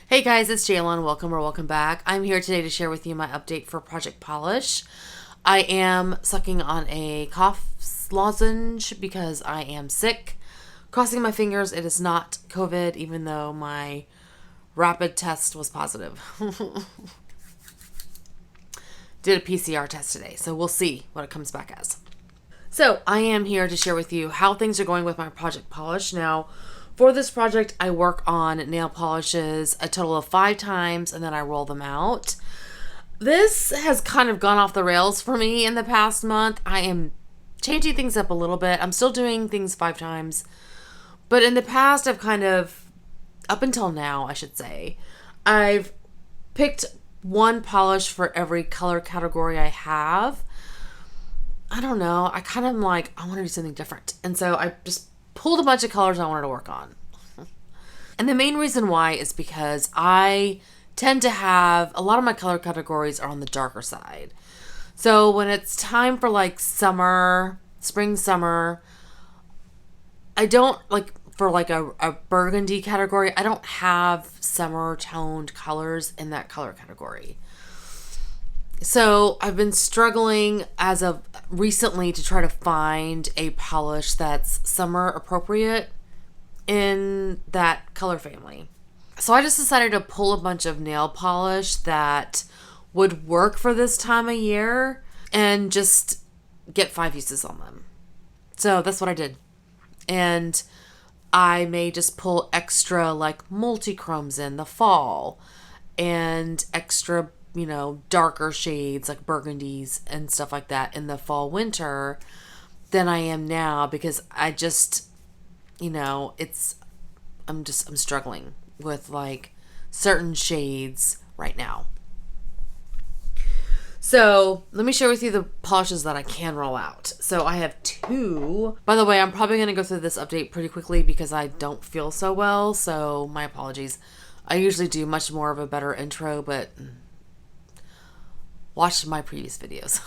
Hey guys, it's Jalen. Welcome back. I'm here today to share with you my update for Project Polish. I am sucking on a cough lozenge because I am sick. Crossing my fingers, it is not COVID, even though my rapid test was positive. Did a PCR test today, so we'll see what it comes back as. So I am here to share with you how things are going with my Project Polish. Now, for this project, I work on nail polishes a total of 5 times and then I roll them out. This has kind of gone off the rails for me in the past month. I am changing things up a little bit. I'm still doing things 5 times. But in the past, I've kind of, up until now, I should say, I've picked one polish for every color category I have. I don't know. I kind of am like, I want to do something different. And so I just pulled a bunch of colors I wanted to work on. And the main reason why is because I tend to have, a lot of my color categories are on the darker side. So when it's time for like summer, spring, summer, I don't like, for like a burgundy category, I don't have summer toned colors in that color category. So I've been struggling as of recently to try to find a polish that's summer appropriate in that color family. So I just decided to pull a bunch of nail polish that would work for this time of year and just get 5 uses on them. So that's what I did. And I may just pull extra like multi-chromes in the fall and extra darker shades like burgundies and stuff like that in the fall winter than I am now, because I just, I'm struggling with like certain shades right now. So let me share with you the polishes that I can roll out. So I have 2. By the way, I'm probably going to go through this update pretty quickly because I don't feel so well. So my apologies. I usually do much more of a better intro, but watch my previous videos.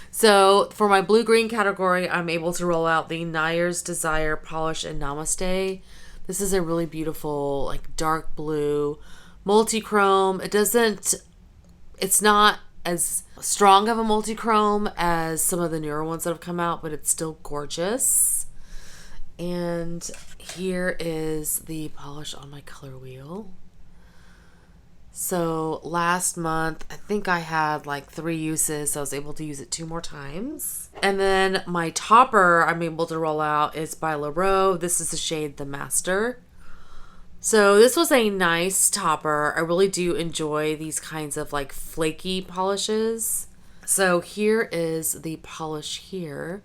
So for my blue-green category, I'm able to roll out the Nayar's Desire Polish in Namaste. This is a really beautiful, like dark blue, multi-chrome. It's not as strong of a multi-chrome as some of the newer ones that have come out, but it's still gorgeous. And here is the polish on my color wheel. So last month, I think I had like 3 uses, so I was able to use it 2 more times. And then my topper I'm able to roll out is by Laro. This is the shade The Master. So this was a nice topper. I really do enjoy these kinds of like flaky polishes. So here is the polish here.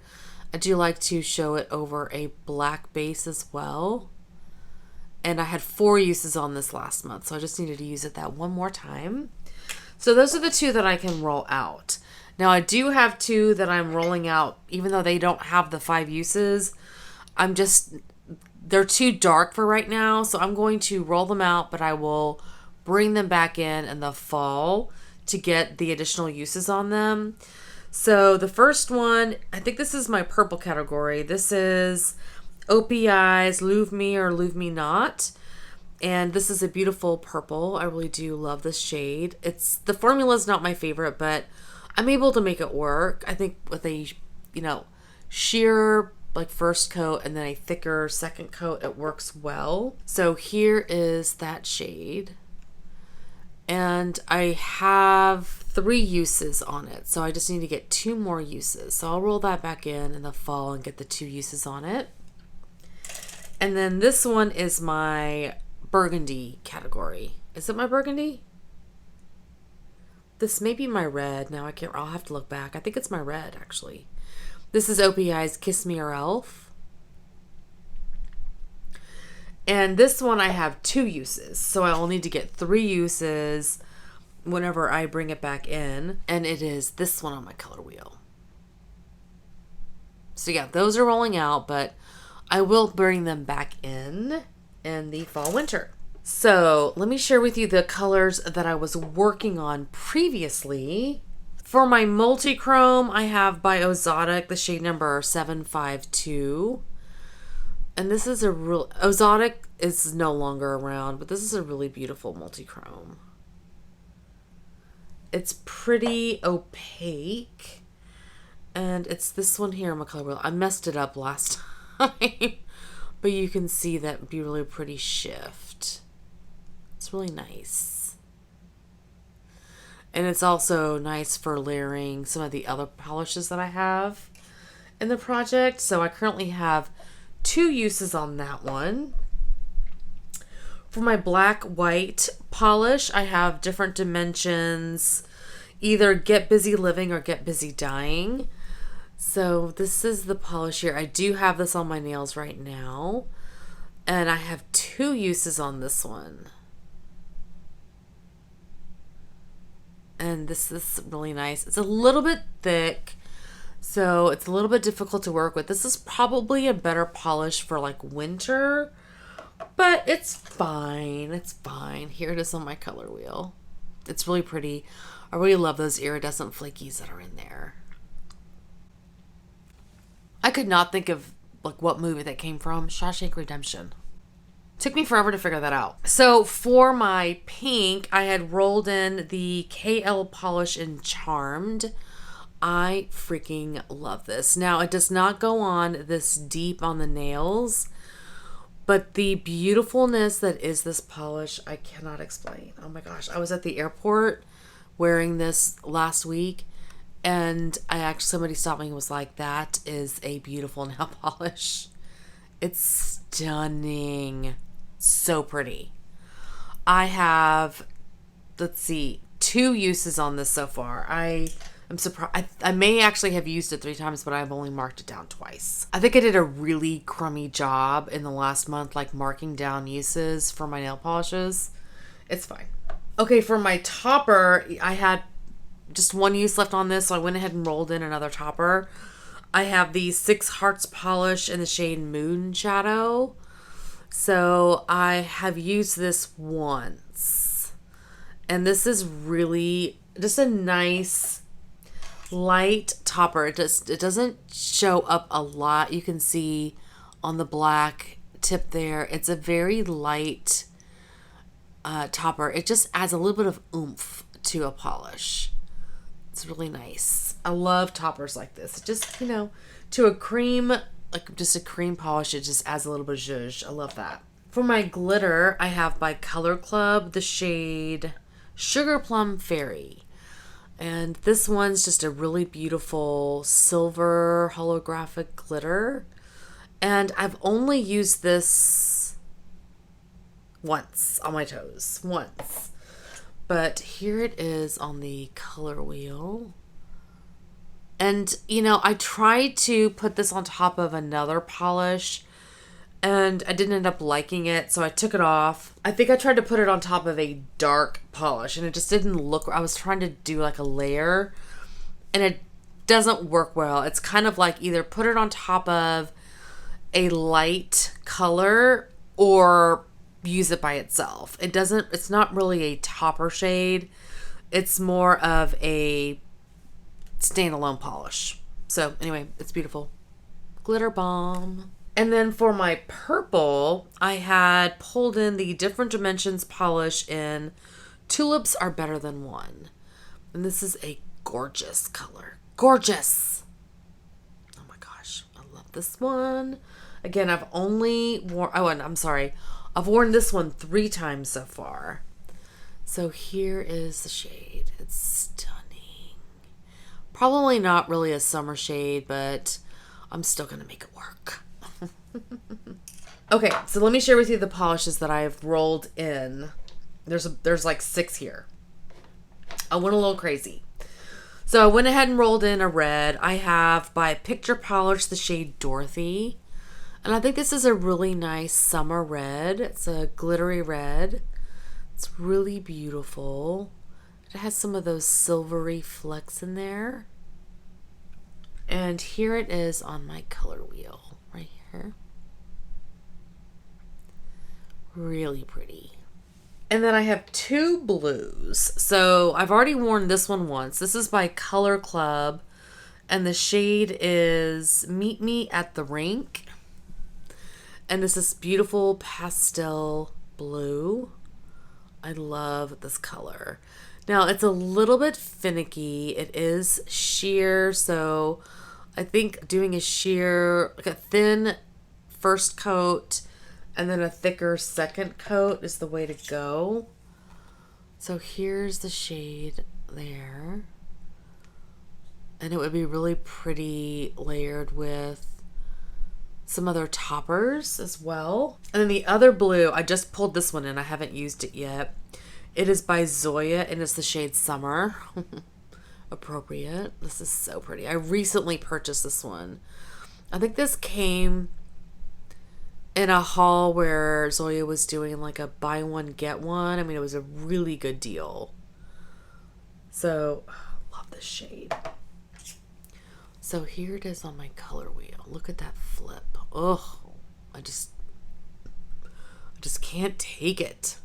I do like to show it over a black base as well. And I had 4 uses on this last month, so I just needed to use it that 1 more time. So those are the 2 that I can roll out. Now I do have 2 that I'm rolling out, even though they don't have the 5 uses. They're too dark for right now, so I'm going to roll them out, but I will bring them back in the fall to get the additional uses on them. So the first one, I think this is my purple category. This is OPI's Luv Me or Luv Me Not. And this is a beautiful purple. I really do love this shade. The formula is not my favorite, but I'm able to make it work. I think with a, sheer like first coat and then a thicker second coat, it works well. So here is that shade. And I have 3 uses on it. So I just need to get 2 more uses. So I'll roll that back in the fall and get the 2 uses on it. And then this one is my burgundy category. Is it my burgundy? This may be my red. Now I'll have to look back. I think it's my red, actually. This is OPI's Kiss Me or Elf. And this one I have 2 uses. So I'll need to get 3 uses whenever I bring it back in. And it is this one on my color wheel. So yeah, those are rolling out, but I will bring them back in the fall winter. So let me share with you the colors that I was working on previously. For my multi-chrome, I have Biozodic, the shade number 752. And this is a real... Biozodic is no longer around, but this is a really beautiful multi-chrome. It's pretty opaque. And it's this one here on my color wheel. I messed it up last time. But you can see that really pretty shift. It's really nice. And it's also nice for layering some of the other polishes that I have in the project. So I currently have 2 uses on that one. For my black white polish, I have different dimensions, either Get Busy Living or Get Busy Dying. So this is the polish here. I do have this on my nails right now, and I have 2 uses on this one. And this is really nice. It's a little bit thick, so it's a little bit difficult to work with. This is probably a better polish for like winter, but it's fine. It's fine. Here it is on my color wheel. It's really pretty. I really love those iridescent flakies that are in there. I could not think of like what movie that came from. Shawshank Redemption. Took me forever to figure that out. So for my pink, I had rolled in the KL polish in Charmed. I freaking love this. Now, it does not go on this deep on the nails, but the beautifulness that is this polish, I cannot explain. Oh my gosh. I was at the airport wearing this last week, and somebody stopped me and was like, that is a beautiful nail polish. It's stunning. So pretty. I have, let's see, 2 uses on this so far. I'm surprised. I may actually have used it 3 times, but I've only marked it down twice. I think I did a really crummy job in the last month, like marking down uses for my nail polishes. It's fine. Okay, for my topper, I had just 1 use left on this, so I went ahead and rolled in another topper. I have the 6 Hearts polish in the shade Moon Shadow. So I have used this once. And this is really just a nice light topper. It doesn't show up a lot. You can see on the black tip there, it's a very light topper. It just adds a little bit of oomph to a polish. It's really nice. I love toppers like this. It just, to a cream, like just a cream polish, it just adds a little bit of zhuzh. I love that. For my glitter, I have by Color Club the shade Sugar Plum Fairy. And this one's just a really beautiful silver holographic glitter. And I've only used this once on my toes. Once. But here it is on the color wheel. And, I tried to put this on top of another polish, and I didn't end up liking it, so I took it off. I think I tried to put it on top of a dark polish, and it just didn't look... I was trying to do like a layer, and it doesn't work well. It's kind of like either put it on top of a light color or use it by itself. It's not really a topper shade. It's more of a standalone polish. So anyway, it's beautiful. Glitter bomb. And then for my purple, I had pulled in the Different Dimensions polish in Tulips Are Better Than One. And this is a gorgeous color. Gorgeous! Oh my gosh, I love this one. Again, I've only worn... Oh, and I'm sorry. I've worn this one 3 times so far. So here is the shade. It's stunning. Probably not really a summer shade, but I'm still going to make it work. Okay, so let me share with you the polishes that I've rolled in. There's like 6 here. I went a little crazy. So I went ahead and rolled in a red. I have by Picture Polish the shade Dorothy. And I think this is a really nice summer red. It's a glittery red. It's really beautiful. It has some of those silvery flecks in there. And here it is on my color wheel, right here. Really pretty. And then I have 2 blues. So I've already worn this one once. This is by Color Club. And the shade is Meet Me at the Rink. And this is beautiful pastel blue. I love this color. Now, it's a little bit finicky. It is sheer, so I think doing a sheer, like a thin first coat and then a thicker second coat is the way to go. So here's the shade there. And it would be really pretty layered with some other toppers as well. And then the other blue, I just pulled this one in. I haven't used it yet. It is by Zoya and it's the shade Summer. Appropriate. This is so pretty. I recently purchased this one. I think this came in a haul where Zoya was doing like a buy one get one. I mean, it was a really good deal. So, love this shade. So here it is on my color wheel. Look at that flip. Ugh, I just can't take it.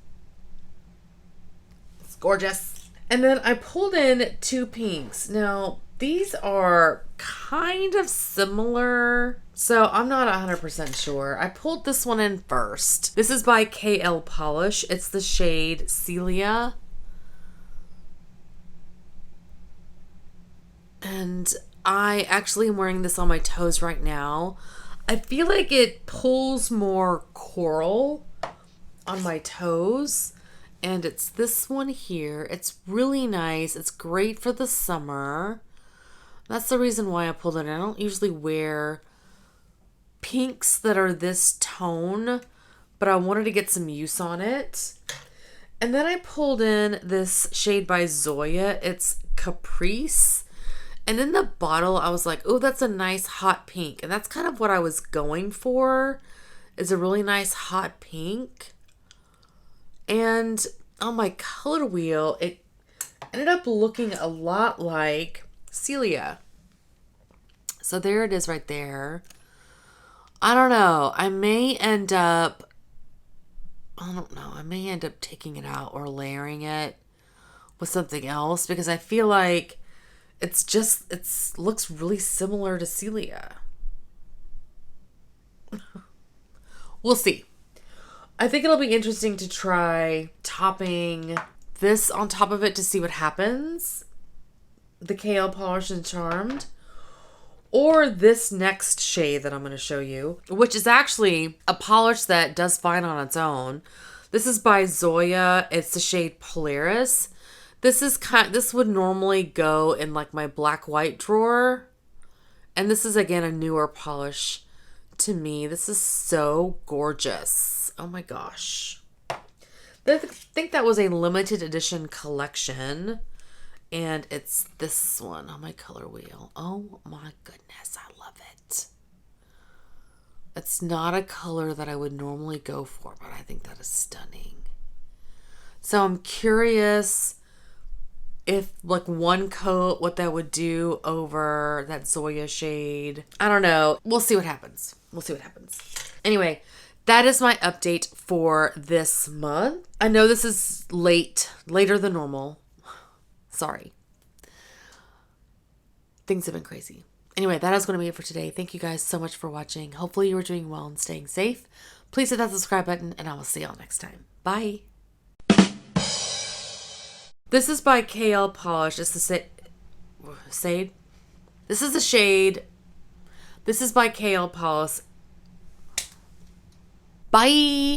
It's gorgeous. And then I pulled in two pinks. Now, these are kind of similar, so I'm not 100% sure. I pulled this one in first. This is by KL Polish. It's the shade Celia. And I actually am wearing this on my toes right now. I feel like it pulls more coral on my toes. And it's this one here. It's really nice. It's great for the summer. That's the reason why I pulled it in. I don't usually wear pinks that are this tone, but I wanted to get some use on it. And then I pulled in this shade by Zoya. It's Caprice. And in the bottle, I was like, oh, that's a nice hot pink. And that's kind of what I was going for, is a really nice hot pink. And on my color wheel, it ended up looking a lot like Celia. So there it is right there. I don't know. I may end up taking it out or layering it with something else because I feel like it looks really similar to Celia. We'll see. I think it'll be interesting to try topping this on top of it to see what happens. The KL Polish and Charmed. Or this next shade that I'm going to show you, which is actually a polish that does fine on its own. This is by Zoya. It's the shade Polaris. This would normally go in like my black-white drawer. And this is, again, a newer polish to me. This is so gorgeous. Oh my gosh. I think that was a limited edition collection. And it's this one on my color wheel. Oh my goodness, I love it. It's not a color that I would normally go for, but I think that is stunning. So I'm curious if like one coat, what that would do over that Zoya shade. I don't know. We'll see what happens. Anyway, that is my update for this month. I know this is later than normal. Sorry. Things have been crazy. Anyway, that is going to be it for today. Thank you guys so much for watching. Hopefully you are doing well and staying safe. Please hit that subscribe button and I will see y'all next time. Bye. This is by KL Polish. It's the shade. This is the shade. This is by KL Polish. Bye.